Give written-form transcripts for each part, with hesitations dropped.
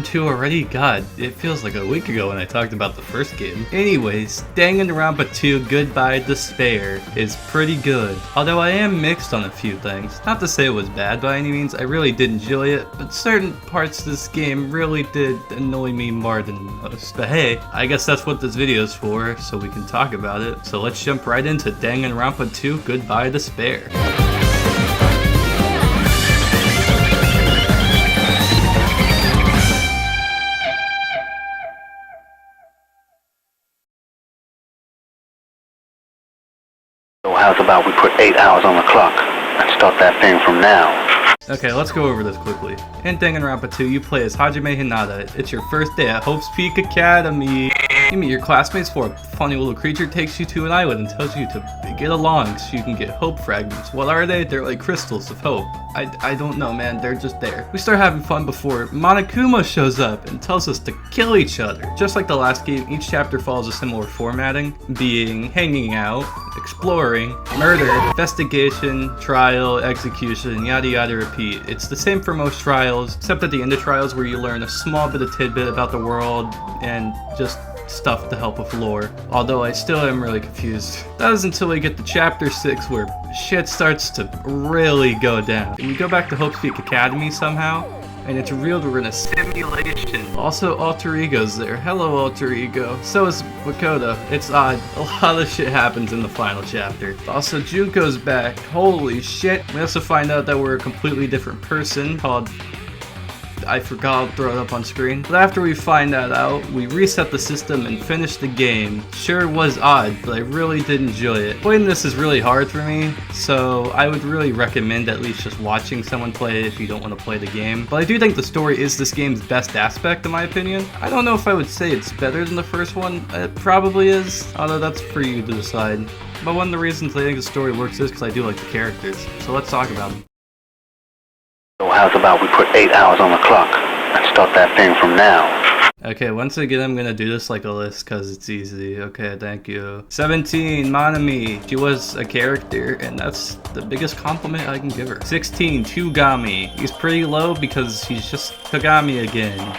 2 already? God, it feels like a week ago when I talked about the first game. Anyways, Danganronpa 2 Goodbye Despair is pretty good, although I am mixed on a few things. Not to say it was bad by any means, I really did enjoy it, but certain parts of this game really did annoy me more than most. But hey, I guess that's what this video is for, so we can talk about it. So let's jump right into Danganronpa 2 Goodbye Despair. How's about we put 8 hours on the clock and start that thing from now? Okay, let's go over this quickly. In Danganronpa 2, you play as Hajime Hinata. It's your first day at Hope's Peak Academy. You meet your classmates for a funny little creature takes you to an island and tells you to get along so you can get hope fragments. What are they? They're like crystals of hope. I don't know, man. They're just there. We start having fun before Monokuma shows up and tells us to kill each other. Just like the last game, each chapter follows a similar formatting, being hanging out, exploring, murder, investigation, trial, execution, yada yada repeat. It's the same for most trials, except at the end of trials where you learn a small bit of tidbit about the world and just stuff to help with lore, although I still am really confused. That is until we get to chapter 6 where shit starts to really go down. We go back to Hope's Peak Academy somehow, and it's revealed we're in a simulation. Also, Alter Ego's there. Hello, Alter Ego. So is Makoto. It's odd. A lot of shit happens in the final chapter. Also, Junko's back. Holy shit. We also find out that we're a completely different person called... I forgot, I'll throw it up on screen. But after we find that out, we reset the system and finish the game. Sure, it was odd, but I really did enjoy it. Playing this is really hard for me, so I would really recommend at least just watching someone play it if you don't want to play the game. But I do think the story is this game's best aspect, in my opinion. I don't know if I would say it's better than the first one. It probably is, although that's for you to decide. But one of the reasons I think the story works is because I do like the characters. So let's talk about them. So how's about we put 8 hours on the clock and start that thing from now? Okay, once again I'm gonna do this like a list because it's easy. Okay, thank you. 17, Manami. She was a character, and that's the biggest compliment I can give her. 16, Chugami. He's pretty low because he's just Kagami again,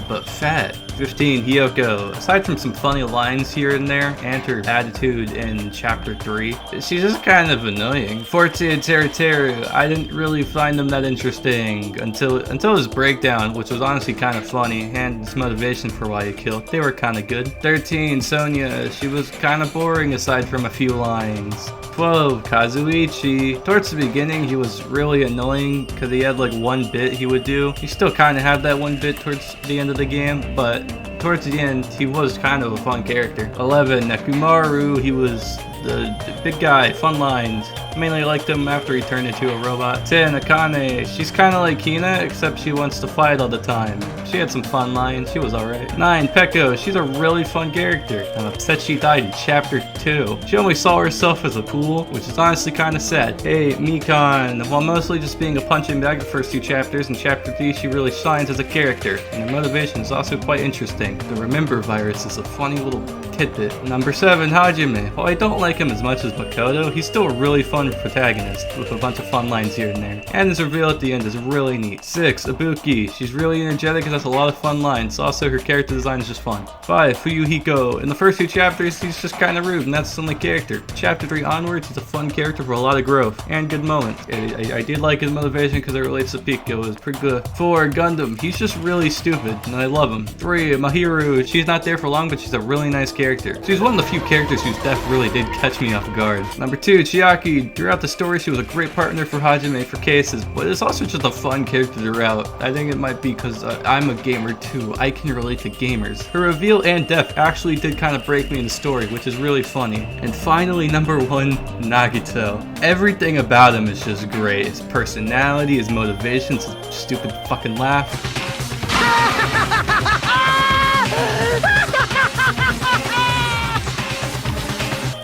but fat. 15, Hiyoko. Aside from some funny lines here and there, and her attitude in chapter 3, she's just kind of annoying. 14, Teruteru. I didn't really find him that interesting until his breakdown, which was honestly kind of funny, and his motivation for why he killed. They were kind of good. 13, Sonia. She was kind of boring aside from a few lines. 12, Kazuichi. Towards the beginning, he was really annoying because he had like one bit he would do. He still kind of had that one bit towards the end of the game, but towards the end, he was kind of a fun character. 11, Nekumaru. He was the big guy, fun lines. Mainly liked him after he turned into a robot. 10, Akane. She's kind of like Hina, except she wants to fight all the time. She had some fun lines. She was alright. 9, Peko. She's a really fun character. I'm upset she died in chapter 2. She only saw herself as a tool, which is honestly kind of sad. 8, Mikan. While mostly just being a punching bag the first 2 chapters, in chapter 3 she really shines as a character, and her motivation is also quite interesting. The Remember virus is a funny little tidbit. Number 7, Hajime. While I don't like him as much as Makoto, he's still a really fun protagonist with a bunch of fun lines here and there. And his reveal at the end is really neat. 6, Ibuki. She's really energetic and has a lot of fun lines. Also, her character design is just fun. 5, Fuyuhiko. In the first 2 chapters, he's just kind of rude, and that's the only character. Chapter 3 onwards, he's a fun character for a lot of growth and good moments. I did like his motivation because it relates to Pico. It was pretty good. 4, Gundam. He's just really stupid, and I love him. 3, Mahiru. She's not there for long, but she's a really nice character. She's one of the few characters whose death really did catch me off guard. Number 2, Chiaki. Throughout the story, she was a great partner for Hajime for cases, but it's also just a fun character throughout. I think it might be because I'm a gamer too. I can relate to gamers. Her reveal and death actually did kind of break me in the story, which is really funny. And finally, number 1, Nagito. Everything about him is just great. His personality, his motivations, his stupid fucking laugh.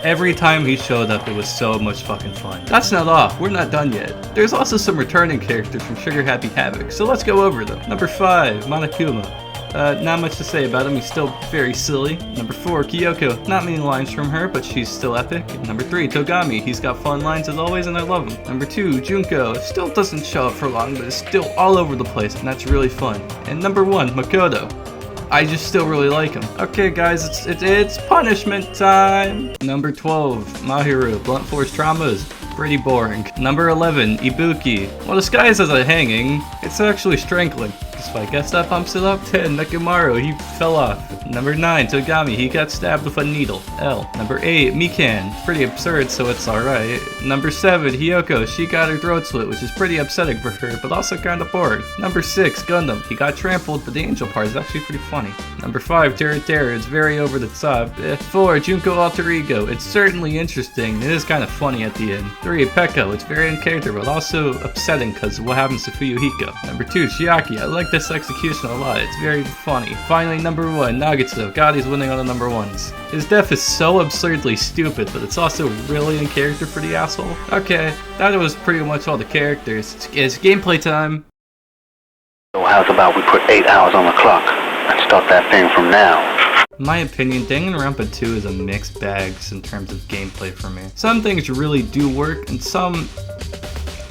Every time he showed up, it was so much fucking fun. That's not all. We're not done yet. There's also some returning characters from Sugar Happy Havoc, so let's go over them. Number 5, Monokuma. Not much to say about him, he's still very silly. Number 4, Kyoko. Not many lines from her, but she's still epic. Number 3, Togami. He's got fun lines as always, and I love him. Number 2, Junko. Still doesn't show up for long, but is still all over the place, and that's really fun. And number 1, Makoto. I just still really like him. Okay, guys, it's punishment time. Number 12, Mahiru. Blunt force trauma is pretty boring. Number 11, Ibuki. Well, disguised as a hanging, it's actually strangling. So I guess that bumps it up. 10, Nekomaru, he fell off. Number 9, Togami, he got stabbed with a needle. L. Number 8, Mikan. Pretty absurd, so it's alright. Number 7, Hiyoko, she got her throat slit, which is pretty upsetting for her, but also kinda boring. Number 6, Gundam, he got trampled, but the angel part is actually pretty funny. Number 5, Teru, it's very over the top. 4, Junko Alter Ego, it's certainly interesting, it is kinda funny at the end. 3, Pekko, it's very in character, but also upsetting because of what happens to Fuyuhiko. Number 2, Shiaki, I like this execution a lot, it's very funny. Finally, number 1, Nagitsu, god, he's winning on the number 1s. His death is so absurdly stupid, but it's also really in character for the asshole. Okay, that was pretty much all the characters. It's gameplay time. So how's about we put 8 hours on the clock and start that thing from now? In my opinion, Danganronpa 2 is a mixed bag in terms of gameplay for me. Some things really do work, and some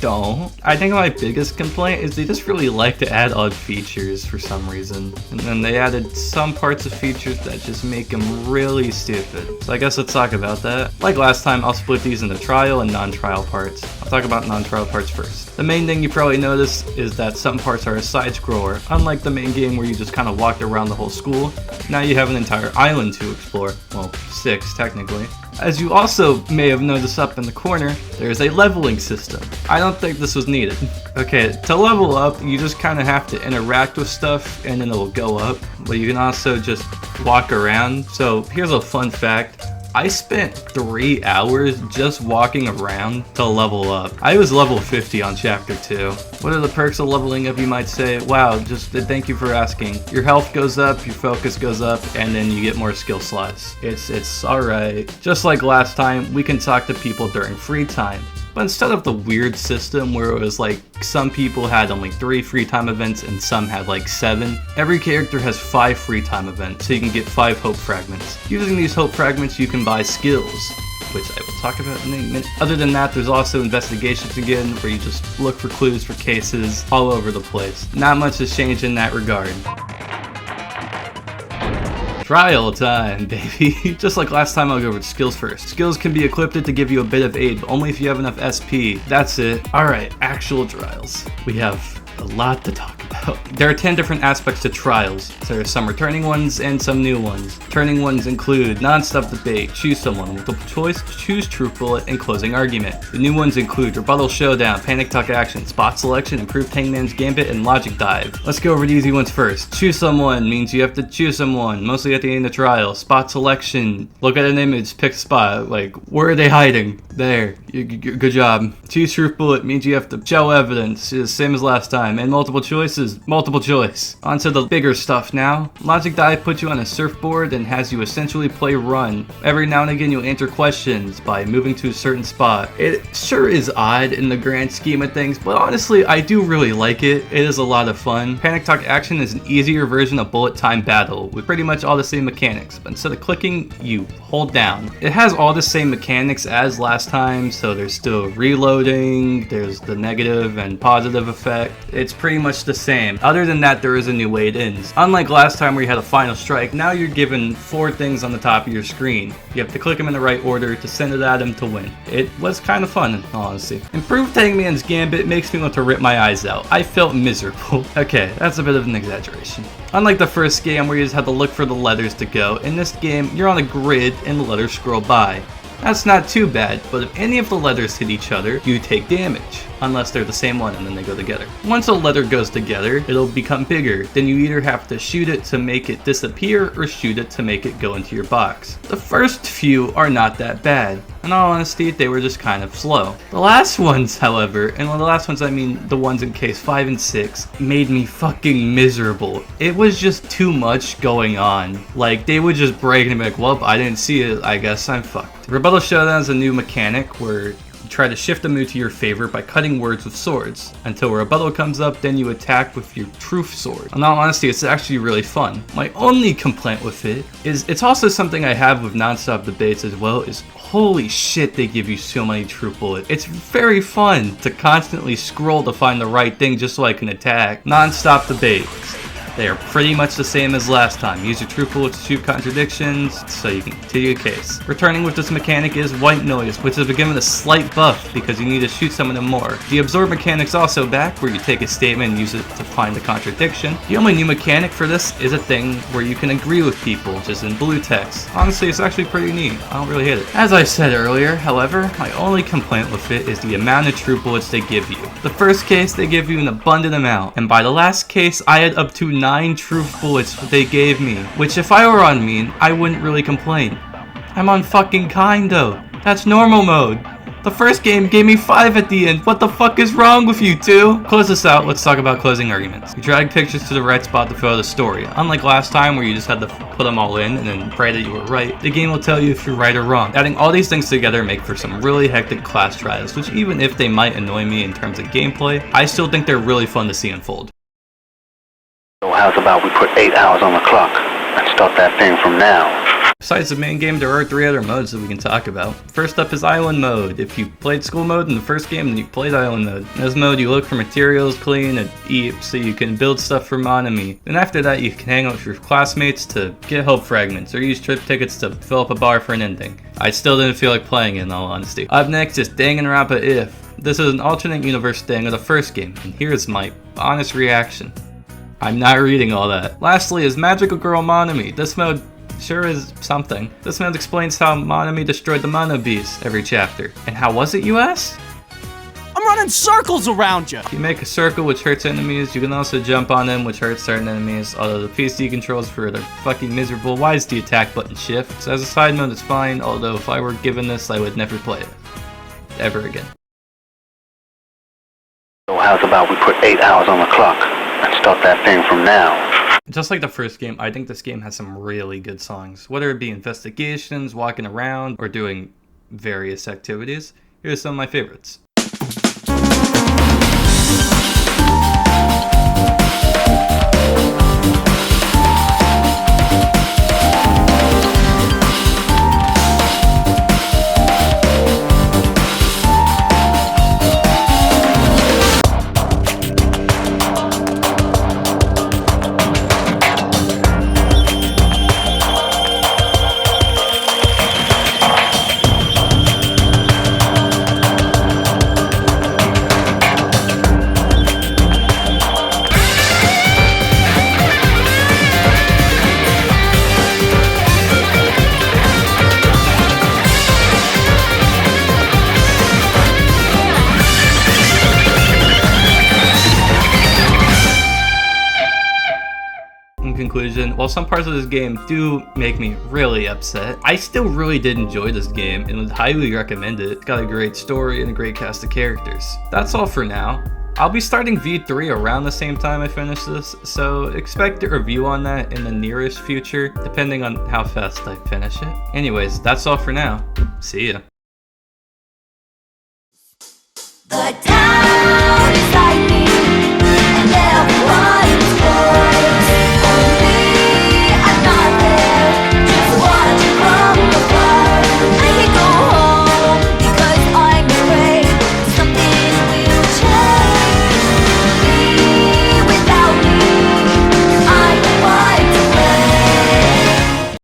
don't. I think my biggest complaint is they just really like to add odd features for some reason. And then they added some parts of features that just make them really stupid. So I guess let's talk about that. Like last time, I'll split these into trial and non-trial parts. I'll talk about non-trial parts first. The main thing you probably noticed is that some parts are a side-scroller. Unlike the main game where you just kind of walked around the whole school, now you have an entire island to explore. Well, 6 technically. As you also may have noticed up in the corner, there is a leveling system. I don't think this was needed. Okay, to level up, you just kind of have to interact with stuff and then it will go up, but you can also just walk around. So here's a fun fact. I spent 3 hours just walking around to level up. I was level 50 on chapter 2. What are the perks of leveling up, you might say? Wow, just thank you for asking. Your health goes up, your focus goes up, and then you get more skill slots. It's alright. Just like last time, we can talk to people during free time. But instead of the weird system where it was like some people had only 3 free time events and some had like 7, every character has 5 free time events, so you can get 5 hope fragments. Using these hope fragments, you can buy skills, which I will talk about in a minute. Other than that, there's also investigations again, where you just look for clues for cases all over the place. Not much has changed in that regard. Trial time, baby. Just like last time, I'll go over skills first. Skills can be equipped to give you a bit of aid, but only if you have enough SP. That's it. Alright, actual trials. We have a lot to talk about. There are 10 different aspects to trials. There are some returning ones and some new ones. Returning ones include non-stop debate, choose someone, multiple choice, choose truth bullet, and closing argument. The new ones include rebuttal showdown, panic talk action, spot selection, improved hangman's gambit, and logic dive. Let's go over the easy ones first. Choose someone means you have to choose someone, mostly at the end of the trial. Spot selection, look at an image, pick a spot, like where are they hiding? There, good job. Choose truth bullet means you have to show evidence, it's the same as last time, and multiple choices, multiple choice. On to the bigger stuff now. Logic dive puts you on a surfboard and has you essentially play run. Every now and again you'll answer questions by moving to a certain spot. It sure is odd in the grand scheme of things, but honestly I do really like it. It is a lot of fun. Panic talk action is an easier version of bullet time battle with pretty much all the same mechanics, but instead of clicking, you hold down. It has all the same mechanics as last time, so there's still reloading, there's the negative and positive effect. It's pretty much the same. Other than that, there is a new way it ends. Unlike last time where you had a final strike, now you're given 4 things on the top of your screen. You have to click them in the right order to send it at him to win. It was kind of fun, in all honesty. Improved Hangman's Gambit makes me want to rip my eyes out. I felt miserable. Okay, that's a bit of an exaggeration. Unlike the first game where you just had to look for the letters to go, in this game you're on a grid and the letters scroll by. That's not too bad, but if any of the letters hit each other, you take damage. Unless they're the same one and then they go together. Once a letter goes together, it'll become bigger. Then you either have to shoot it to make it disappear or shoot it to make it go into your box. The first few are not that bad. In all honesty, they were just kind of slow. The last ones, however, and by the last ones I mean the ones in case 5 and 6, made me fucking miserable. It was just too much going on. Like, they would just break and be like, well, I didn't see it, I guess I'm fucked. Rebuttal Showdown is a new mechanic where try to shift the mood to your favor by cutting words with swords. Until a rebuttal comes up, then you attack with your truth sword. In all honesty, it's actually really fun. My only complaint with it is it's also something I have with non-stop debates as well, is holy shit, they give you so many truth bullets. It's very fun to constantly scroll to find the right thing just so I can attack. Non-stop debates. They are pretty much the same as last time. Use your truth bullets to shoot contradictions so you can continue your case. Returning with this mechanic is white noise, which has been given a slight buff because you need to shoot some of them more. The absorb mechanic's also back, where you take a statement and use it to find the contradiction. The only new mechanic for this is a thing where you can agree with people, just in blue text. Honestly, it's actually pretty neat. I don't really hate it. As I said earlier, however, my only complaint with it is the amount of truth bullets they give you. The first case, they give you an abundant amount, and by the last case, I had up to 9 truth bullets they gave me, which if I were on mean, I wouldn't really complain. I'm on fucking kind though. That's normal mode. The first game gave me 5 at the end. What the fuck is wrong with you two? Close this out, let's talk about closing arguments. You drag pictures to the right spot to fill out the story. Unlike last time where you just had to put them all in and then pray that you were right, the game will tell you if you're right or wrong. Adding all these things together make for some really hectic class trials, which even if they might annoy me in terms of gameplay, I still think they're really fun to see unfold. So how's about we put 8 hours on the clock and start that thing from now? Besides the main game, there are 3 other modes that we can talk about. First up is Island Mode. If you played School Mode in the first game, then you played Island Mode. In this mode, you look for materials, clean, and eat so you can build stuff for Monami. Then after that, you can hang out with your classmates to get hope fragments, or use trip tickets to fill up a bar for an ending. I still didn't feel like playing it in all honesty. Up next is Danganronpa If. This is an alternate universe thing of the first game, and here's my honest reaction. I'm not reading all that. Lastly is Magical Girl Monami. This mode sure is something. This mode explains how Monami destroyed the Mono Beast every chapter. And how was it, you ask? I'm running circles around you! You make a circle which hurts enemies, you can also jump on them which hurts certain enemies, although the PC controls for it are fucking miserable. Why is the attack button shift? So as a side mode it's fine, although if I were given this I would never play it. Ever again. So how's about we put 8 hours on the clock and start that thing from now? Just like the first game, I think this game has some really good songs. Whether it be investigations, walking around, or doing various activities, here's some of my favorites. Conclusion, while some parts of this game do make me really upset, I still really did enjoy this game and would highly recommend it. It's got a great story and a great cast of characters. That's all for now. I'll be starting V3 around the same time I finish this, so expect a review on that in the nearest future, depending on how fast I finish it. Anyways, that's all for now. See ya. The